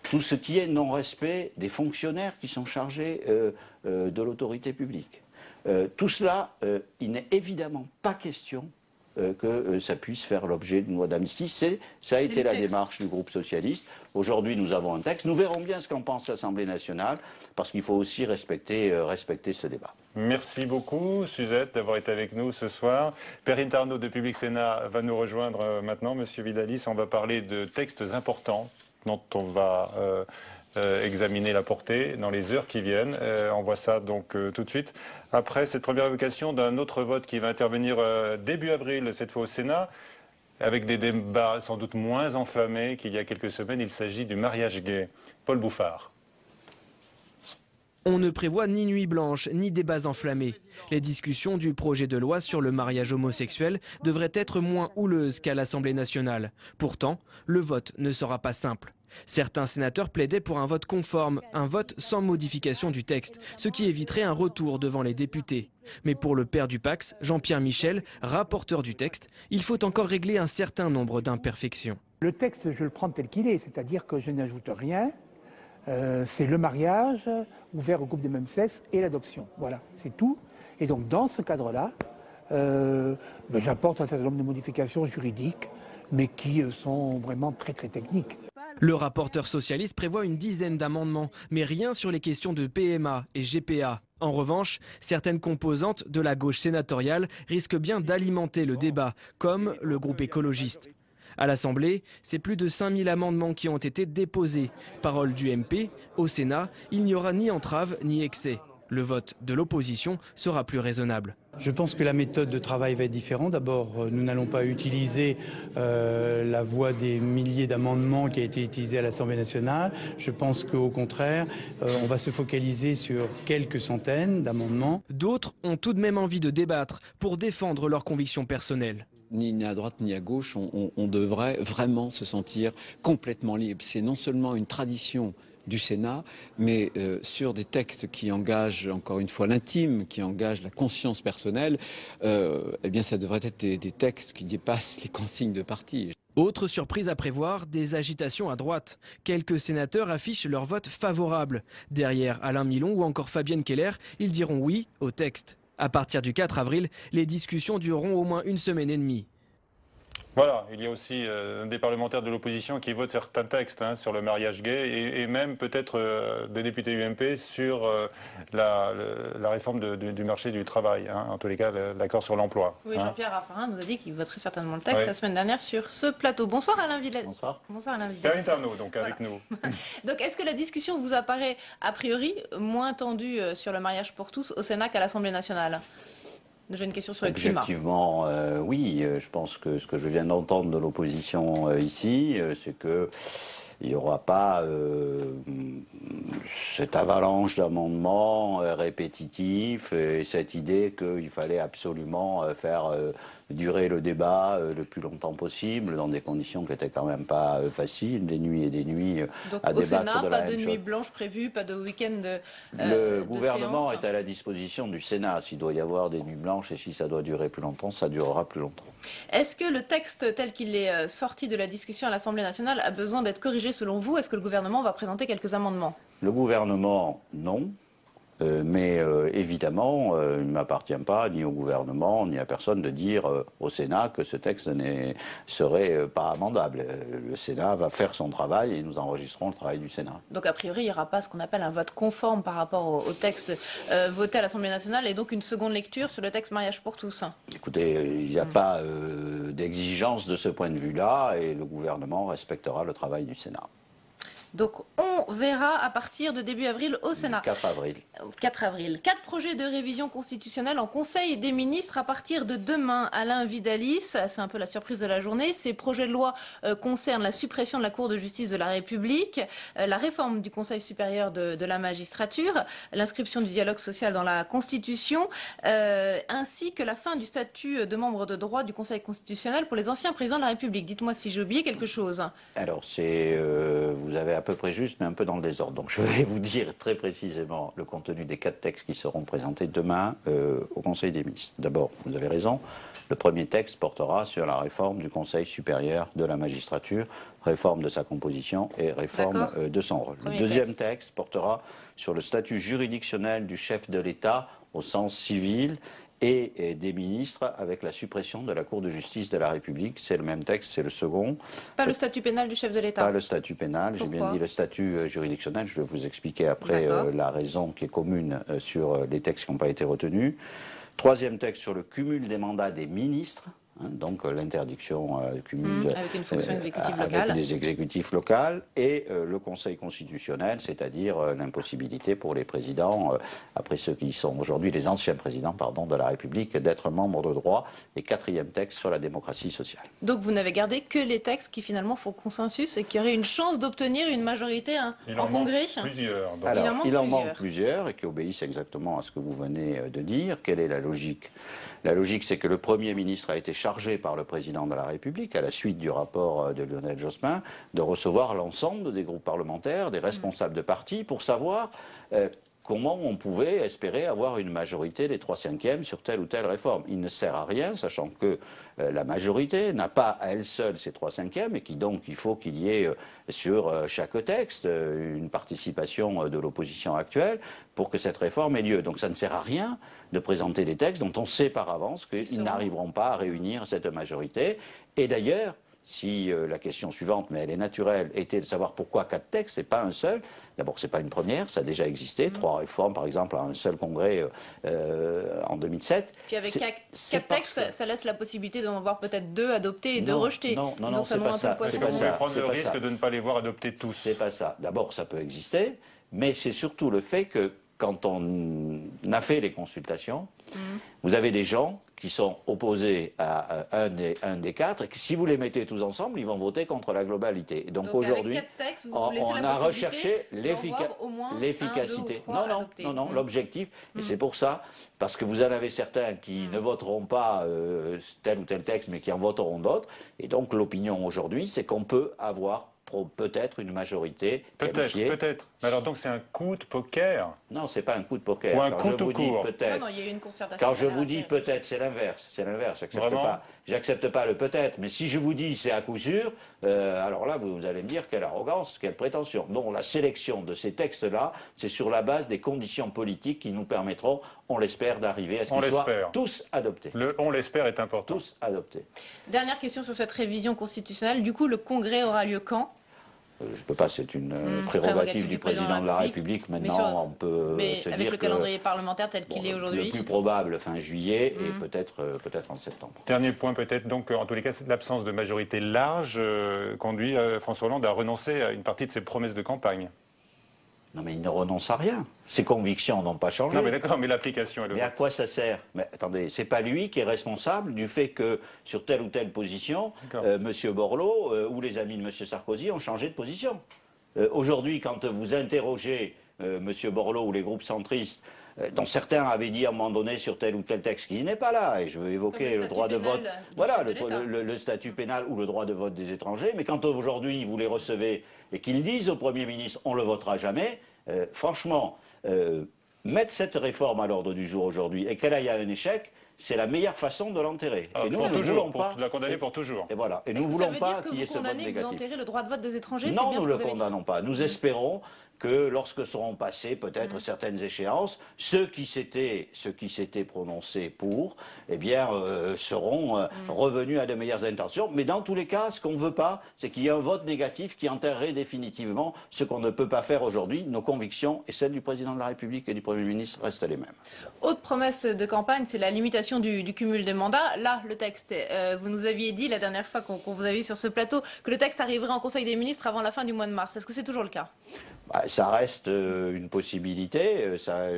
tout ce qui est non-respect des fonctionnaires qui sont chargés de l'autorité publique, tout cela, il n'est évidemment pas question que ça puisse faire l'objet d'une loi d'amnistie. Ça a été la démarche du groupe socialiste. Aujourd'hui, nous avons un texte. Nous verrons bien ce qu'en pense l'Assemblée nationale, parce qu'il faut aussi respecter ce débat. Merci beaucoup, Suzette, d'avoir été avec nous ce soir. Perrine Tarnaud de Public Sénat va nous rejoindre maintenant. Monsieur Vidalis, on va parler de textes importants dont on va examiner la portée dans les heures qui viennent. On voit ça donc tout de suite. Après cette première évocation d'un autre vote qui va intervenir début avril, cette fois au Sénat, avec des débats sans doute moins enflammés qu'il y a quelques semaines. Il s'agit du mariage gay. Paul Bouffard. On ne prévoit ni nuit blanche, ni débats enflammés. Les discussions du projet de loi sur le mariage homosexuel devraient être moins houleuses qu'à l'Assemblée nationale. Pourtant, le vote ne sera pas simple. Certains sénateurs plaidaient pour un vote conforme, un vote sans modification du texte, ce qui éviterait un retour devant les députés. Mais pour le père du Pacs, Jean-Pierre Michel, rapporteur du texte, il faut encore régler un certain nombre d'imperfections. Le texte, je le prends tel qu'il est, c'est-à-dire que je n'ajoute rien. C'est le mariage ouvert au couple des mêmes sexes et l'adoption. Voilà, c'est tout. Et donc dans ce cadre-là, j'apporte un certain nombre de modifications juridiques, mais qui sont vraiment très très techniques. Le rapporteur socialiste prévoit une dizaine d'amendements, mais rien sur les questions de PMA et GPA. En revanche, certaines composantes de la gauche sénatoriale risquent bien d'alimenter le débat, comme le groupe écologiste. À l'Assemblée, c'est plus de 5000 amendements qui ont été déposés. Parole du MP, au Sénat, il n'y aura ni entrave ni excès. Le vote de l'opposition sera plus raisonnable. Je pense que la méthode de travail va être différente. D'abord, nous n'allons pas utiliser la voie des milliers d'amendements qui a été utilisée à l'Assemblée nationale. Je pense qu'au contraire, on va se focaliser sur quelques centaines d'amendements. D'autres ont tout de même envie de débattre pour défendre leurs convictions personnelles. Ni à droite ni à gauche, on devrait vraiment se sentir complètement libre. C'est non seulement une tradition du Sénat, mais sur des textes qui engagent, encore une fois, l'intime, qui engagent la conscience personnelle, eh bien ça devrait être des textes qui dépassent les consignes de parti. Autre surprise à prévoir, des agitations à droite. Quelques sénateurs affichent leur vote favorable. Derrière Alain Milon ou encore Fabienne Keller, ils diront oui au texte. À partir du 4 avril, les discussions dureront au moins une semaine et demie. Voilà, il y a aussi des parlementaires de l'opposition qui votent certains textes sur le mariage gay et même peut-être des députés UMP sur la réforme du marché du travail, en tous les cas l'accord sur l'emploi. Oui, Jean-Pierre Raffarin nous a dit qu'il voterait certainement le texte la semaine dernière sur ce plateau. Bonsoir Alain Villette. Bonsoir. Bonsoir Alain Villette. Karine Arnaud, donc avec nous. Donc est-ce que la discussion vous apparaît a priori moins tendue sur le mariage pour tous au Sénat qu'à l'Assemblée nationale ? J'ai une question sur le climat. Objectivement, oui. Je pense que ce que je viens d'entendre de l'opposition ici, c'est que il n'y aura pas cette avalanche d'amendements répétitifs et cette idée qu'il fallait absolument faire durer le débat le plus longtemps possible dans des conditions qui n'étaient quand même pas faciles, des nuits et des nuits donc, à débattre Sénat, de la pas de même nuit chose. blanche prévue, pas de week-end de Le gouvernement séance. est à la disposition du Sénat. S'il doit y avoir des nuits blanches et si ça doit durer plus longtemps, ça durera plus longtemps. Est-ce que le texte tel qu'il est sorti de la discussion à l'Assemblée nationale a besoin d'être corrigé selon vous ? Est-ce que le gouvernement va présenter quelques amendements ? Le gouvernement, non. Mais évidemment, il ne m'appartient pas ni au gouvernement ni à personne de dire au Sénat que ce texte ne serait pas amendable. Le Sénat va faire son travail et nous enregistrerons le travail du Sénat. Donc a priori, il n'y aura pas ce qu'on appelle un vote conforme par rapport au texte voté à l'Assemblée nationale et donc une seconde lecture sur le texte mariage pour tous. Écoutez, il n'y a pas d'exigence de ce point de vue-là et le gouvernement respectera le travail du Sénat. Donc on verra à partir de début avril au Sénat. 4 avril. 4 avril. 4 projets de révision constitutionnelle en Conseil des ministres à partir de demain. Alain Vidalis, c'est un peu la surprise de la journée. Ces projets de loi concernent la suppression de la Cour de justice de la République, la réforme du Conseil supérieur de la magistrature, l'inscription du dialogue social dans la Constitution, ainsi que la fin du statut de membre de droit du Conseil constitutionnel pour les anciens présidents de la République. Dites-moi si j'ai oublié quelque chose. Alors vous avez à peu près juste, mais un peu dans le désordre. Donc je vais vous dire très précisément le contenu des 4 textes qui seront présentés demain au Conseil des ministres. D'abord, vous avez raison, le premier texte portera sur la réforme du Conseil supérieur de la magistrature, réforme de sa composition et réforme de son rôle. Le deuxième texte portera sur le statut juridictionnel du chef de l'État au sens civil et des ministres avec la suppression de la Cour de justice de la République. C'est le même texte, c'est le second. Pas le statut pénal du chef de l'État. Pas le statut pénal, j'ai bien dit le statut juridictionnel. Je vais vous expliquer après la raison qui est commune sur les textes qui n'ont pas été retenus. Troisième texte sur le cumul des mandats des ministres. Donc l'interdiction du cumul avec une fonction exécutive avec locale. des exécutifs locaux et le Conseil constitutionnel, c'est-à-dire l'impossibilité pour les présidents, après ceux qui sont aujourd'hui les anciens présidents de la République, d'être membres de droit. Et quatrième texte sur la démocratie sociale. Donc vous n'avez gardé que les textes qui finalement font consensus et qui auraient une chance d'obtenir une majorité en Congrès. Plusieurs. Alors, il en manque plusieurs et qui obéissent exactement à ce que vous venez de dire. Quelle est la logique ? La logique, c'est que le Premier ministre a été chargé chargé par le président de la République, à la suite du rapport de Lionel Jospin, de recevoir l'ensemble des groupes parlementaires, des responsables de partis, pour savoir comment on pouvait espérer avoir une majorité des 3/5 sur telle ou telle réforme. Il ne sert à rien, sachant que la majorité n'a pas à elle seule ces 3/5 et qui donc il faut qu'il y ait sur chaque texte une participation de l'opposition actuelle pour que cette réforme ait lieu. Donc ça ne sert à rien de présenter des textes dont on sait par avance qu'ils n'arriveront pas à réunir cette majorité. Et d'ailleurs, si la question suivante, mais elle est naturelle, était de savoir pourquoi 4 textes et pas un seul. D'abord, c'est pas une première, ça a déjà existé. 3 réformes, par exemple, à un seul congrès en 2007. Puis avec 4 textes, ça laisse la possibilité d'en avoir peut-être 2 adoptés et 2 rejetés. Non, c'est pas ça. Est-ce que vous pouvez prendre le risque de ne pas les voir adoptés tous? C'est pas ça. D'abord, ça peut exister, mais c'est surtout le fait que quand on a fait les consultations, vous avez des gens qui sont opposés à un des 4, et que si vous les mettez tous ensemble, ils vont voter contre la globalité. Et donc aujourd'hui, on a recherché l'efficacité. Non, l'objectif, et c'est pour ça, parce que vous en avez certains qui ne voteront pas tel ou tel texte, mais qui en voteront d'autres, et donc l'opinion aujourd'hui, c'est qu'on peut avoir peut-être une majorité qualifiée. Peut-être. Mais alors donc c'est un coup de poker? Non, c'est pas un coup de poker. Ou un coup tout court? Non, il y a eu une concertation. Quand je vous dis peut-être, c'est l'inverse. C'est l'inverse. J'accepte pas le peut-être. Mais si je vous dis c'est à coup sûr, alors là, vous allez me dire quelle arrogance, quelle prétention. Non, la sélection de ces textes-là, c'est sur la base des conditions politiques qui nous permettront, on l'espère, d'arriver à ce qu'ils soient tous adoptés. On l'espère est important. Tous adoptés. Dernière question sur cette révision constitutionnelle. Du coup, le Congrès aura lieu quand? Je ne peux pas, c'est une prérogative du président de la République. Maintenant, on peut se dire avec le calendrier parlementaire tel qu'il est aujourd'hui. Le plus probable, fin juillet, et peut-être en septembre. Dernier point peut-être, donc en tous les cas, l'absence de majorité large conduit François Hollande à renoncer à une partie de ses promesses de campagne. Non, mais il ne renonce à rien. Ses convictions n'ont pas changé. Non, mais d'accord, mais l'application est le. Mais à quoi ça sert? Mais attendez, c'est pas lui qui est responsable du fait que sur telle ou telle position, M. Borloo ou les amis de M. Sarkozy ont changé de position. Aujourd'hui, quand vous interrogez M. Borloo ou les groupes centristes, dont certains avaient dit à un moment donné sur tel ou tel texte qui n'est pas là, et je veux évoquer le droit de vote, voilà, le statut pénal ou le droit de vote des étrangers, mais quand aujourd'hui vous les recevez et qu'ils disent au Premier ministre on ne le votera jamais, franchement, mettre cette réforme à l'ordre du jour aujourd'hui et qu'elle aille à un échec, c'est la meilleure façon de l'enterrer. Et nous, nous ne voulons pas la condamner pour toujours. Et voilà. Et nous ne voulons pas qu'il y ait ce vote négatif. Vous enterrez le droit de vote des étrangers? Non, nous ne le condamnons pas. Nous espérons que lorsque seront passées peut-être certaines échéances, ceux qui s'étaient prononcés pour, eh bien, seront revenus à de meilleures intentions. Mais dans tous les cas, ce qu'on ne veut pas, c'est qu'il y ait un vote négatif qui enterrerait définitivement ce qu'on ne peut pas faire aujourd'hui. Nos convictions et celles du président de la République et du Premier ministre restent les mêmes. Autre promesse de campagne, c'est la limitation du cumul des mandats. Là, le texte, vous nous aviez dit la dernière fois qu'on vous avait vu sur ce plateau que le texte arriverait en Conseil des ministres avant la fin du mois de mars. Est-ce que c'est toujours le cas? Ça reste une possibilité,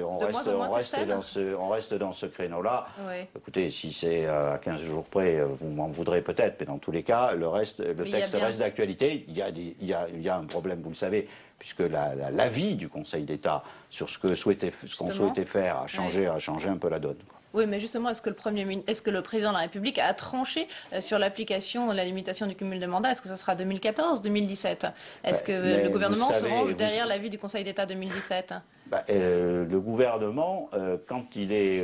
on reste dans ce créneau-là. Oui. Écoutez, si c'est à 15 jours près, vous m'en voudrez peut-être, mais dans tous les cas, le texte reste d'actualité. Il y a un problème, vous le savez, puisque l'avis du Conseil d'État sur ce qu'on souhaitait faire a changé un peu la donne. Oui, mais justement, est-ce que le président de la République a tranché sur l'application de la limitation du cumul de mandats? Est-ce que ça sera 2014, 2017? Est-ce que le gouvernement se range derrière l'avis du Conseil d'État 2017? Le gouvernement, quand il est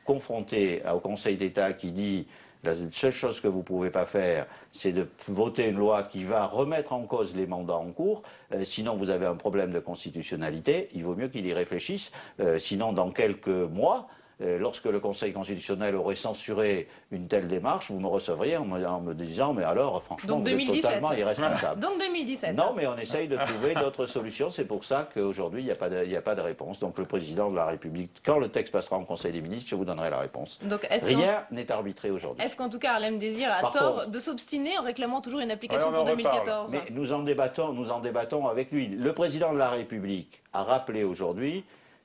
confronté au Conseil d'État qui dit la seule chose que vous ne pouvez pas faire, c'est de voter une loi qui va remettre en cause les mandats en cours, sinon vous avez un problème de constitutionnalité, il vaut mieux qu'il y réfléchisse, sinon dans quelques mois, lorsque le Conseil constitutionnel aurait censuré une telle démarche, vous me recevriez en me disant, mais alors, franchement, vous êtes totalement irresponsable. Donc 2017. Non, mais on essaye de trouver d'autres solutions. C'est pour ça qu'aujourd'hui, il n'y a pas de réponse. Donc le président de la République, quand le texte passera en Conseil des ministres, je vous donnerai la réponse. Donc, rien n'est arbitré aujourd'hui. Est-ce qu'en tout cas, Harlem Désir a tort de s'obstiner en réclamant toujours une application pour 2014? Mais nous en débattons avec lui. Le président de la République a rappelé aujourd'hui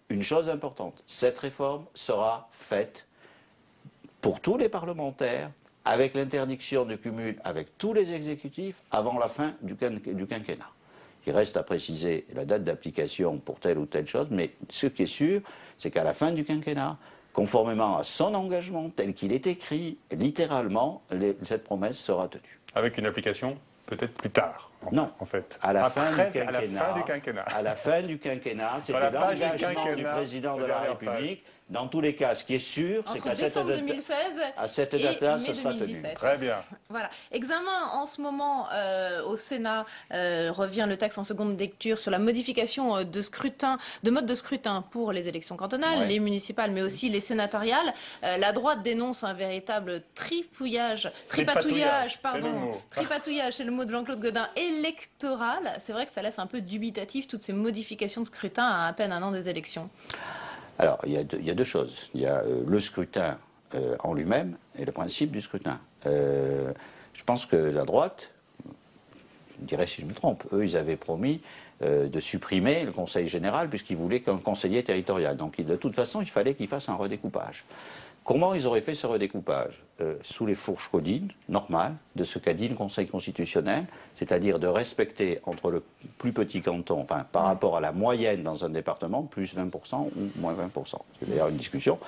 une chose importante, cette réforme sera faite pour tous les parlementaires, avec l'interdiction du cumul avec tous les exécutifs, avant la fin du quinquennat. Il reste à préciser la date d'application pour telle ou telle chose, mais ce qui est sûr, c'est qu'à la fin du quinquennat, conformément à son engagement tel qu'il est écrit, littéralement, cette promesse sera tenue. Avec une application peut-être plus tard. Non, en fait. À la fin du quinquennat. À la fin du quinquennat. À la fin du quinquennat, c'était l'engagement du président de la République. Dans tous les cas, ce qui est sûr, c'est qu'à cette date-là, ce sera tenu. Très bien. Voilà. Examen en ce moment au Sénat, revient le texte en seconde lecture sur la modification de mode de scrutin pour les élections cantonales, les municipales, mais aussi les sénatoriales. La droite dénonce un véritable tripatouillage, c'est le mot de Jean-Claude Gaudin, électoral. C'est vrai que ça laisse un peu dubitatif toutes ces modifications de scrutin à peine un an des élections. Alors, il y a deux choses. Il y a le scrutin en lui-même et le principe du scrutin. Je pense que la droite, je dirais si je me trompe, eux, ils avaient promis de supprimer le Conseil général puisqu'ils voulaient qu'un conseiller territorial. Donc, de toute façon, il fallait qu'ils fassent un redécoupage. Comment ils auraient fait ce redécoupage? Sous les fourches codines, normales, de ce qu'a dit le Conseil constitutionnel, c'est-à-dire de respecter entre le plus petit canton, enfin par rapport à la moyenne dans un département, plus 20% ou moins 20%. C'est d'ailleurs une discussion,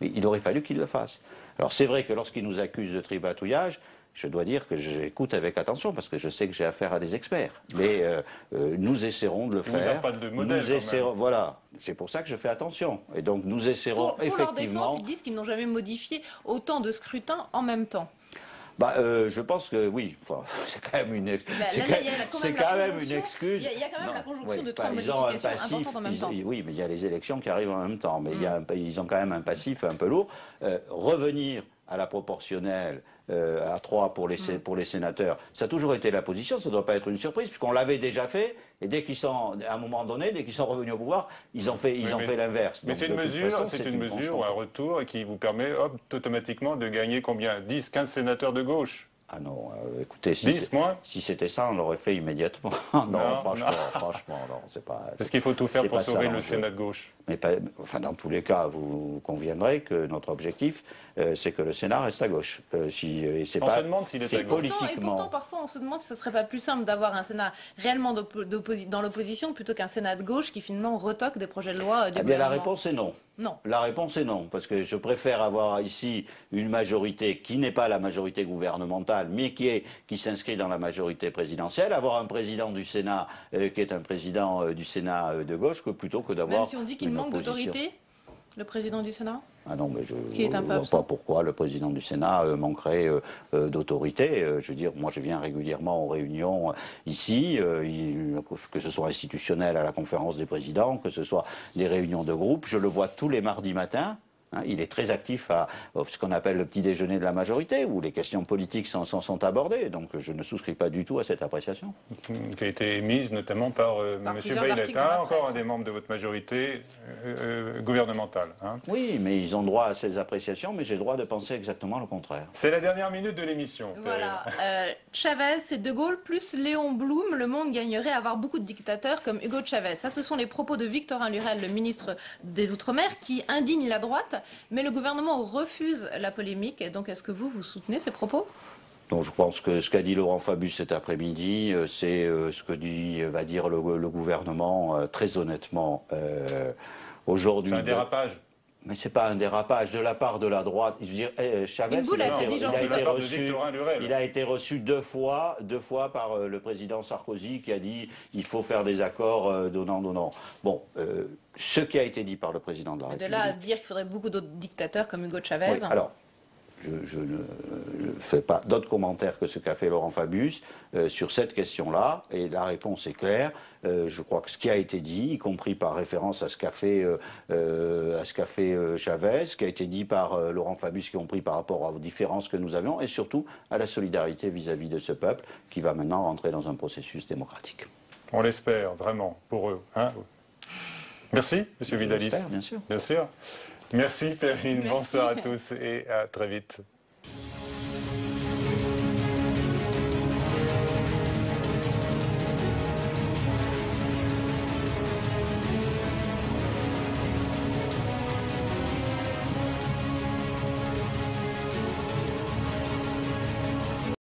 mais il aurait fallu qu'ils le fassent. Alors c'est vrai que lorsqu'ils nous accusent de tripatouillage, je dois dire que j'écoute avec attention parce que je sais que j'ai affaire à des experts. Mais nous essaierons de le faire. Vous n'avez pas de modèle, nous essaierons, voilà, c'est pour ça que je fais attention. Et donc nous essaierons pour effectivement. Leur défense, ils disent qu'ils n'ont jamais modifié autant de scrutins en même temps. Je pense que oui, enfin, c'est quand même une excuse. C'est quand même une excuse. Il y a quand même la conjonction de trois ils ont un modifications importantes en même temps. Oui, mais il y a les élections qui arrivent en même temps. Mais ils ont quand même un passif un peu lourd. Revenir à la proportionnelle à 3 pour les sénateurs, ça a toujours été la position, ça ne doit pas être une surprise, puisqu'on l'avait déjà fait, et dès qu'ils sont, à un moment donné, dès qu'ils sont revenus au pouvoir, ils ont fait l'inverse. Mais c'est une mesure ou un retour qui vous permet automatiquement de gagner combien? 10, 15 sénateurs de gauche? Ah non, écoutez, si c'était ça, on l'aurait fait immédiatement. Franchement, non, c'est pas... Est-ce qu'il faut tout faire pour sauver le Sénat de gauche? Mais dans tous les cas, vous conviendrez que notre objectif, c'est que le Sénat reste à gauche. On se demande s'il est à gauche. Et pourtant, parfois, on se demande si ce ne serait pas plus simple d'avoir un Sénat réellement dans l'opposition plutôt qu'un Sénat de gauche qui finalement retoque des projets de loi du gouvernement. La réponse est non. Non. La réponse est non, parce que je préfère avoir ici une majorité qui n'est pas la majorité gouvernementale, mais qui s'inscrit dans la majorité présidentielle, avoir un président du Sénat qui est un président du Sénat de gauche, plutôt que d'avoir. Même si on dit qu'il manque d'autorité, le président du Sénat? Ah non, mais je ne vois pas pourquoi le président du Sénat manquerait d'autorité. Je veux dire, moi je viens régulièrement aux réunions ici, que ce soit institutionnel à la conférence des présidents, que ce soit des réunions de groupe, je le vois tous les mardis matins. Il est très actif à ce qu'on appelle le petit déjeuner de la majorité, où les questions politiques sont abordées. Donc je ne souscris pas du tout à cette appréciation. Qui a été émise notamment par M. Baillet, encore un des membres de votre majorité gouvernementale. Oui, mais ils ont droit à ces appréciations, mais j'ai le droit de penser exactement le contraire. C'est la dernière minute de l'émission. Voilà. Chavez, c'est De Gaulle plus Léon Blum. Le monde gagnerait à avoir beaucoup de dictateurs comme Hugo Chavez. Ça, ce sont les propos de Victorin Lurel, le ministre des Outre-mer, qui indigne la droite. Mais le gouvernement refuse la polémique. Et donc, est-ce que vous soutenez ces propos? Donc je pense que ce qu'a dit Laurent Fabius cet après-midi, c'est ce que va dire le gouvernement très honnêtement aujourd'hui. C'est un dérapage. Mais c'est pas un dérapage de la part de la droite. Je veux dire, Chavez, il a été reçu deux fois par le président Sarkozy qui a dit il faut faire des accords donnant. Bon, ce qui a été dit par le président de la République. De là à dire qu'il faudrait beaucoup d'autres dictateurs comme Hugo Chavez. Oui, alors, je ne fais pas d'autres commentaires que ce qu'a fait Laurent Fabius sur cette question-là, et la réponse est claire. Je crois que ce qui a été dit, y compris par référence à ce qu'a fait, Chavez, ce qui a été dit par Laurent Fabius, y compris par rapport aux différences que nous avions, et surtout à la solidarité vis-à-vis de ce peuple qui va maintenant rentrer dans un processus démocratique. On l'espère, vraiment, pour eux. Merci, M. Vidalis. Bien sûr. Bien sûr. Merci, Perrine. Bonsoir à tous et à très vite.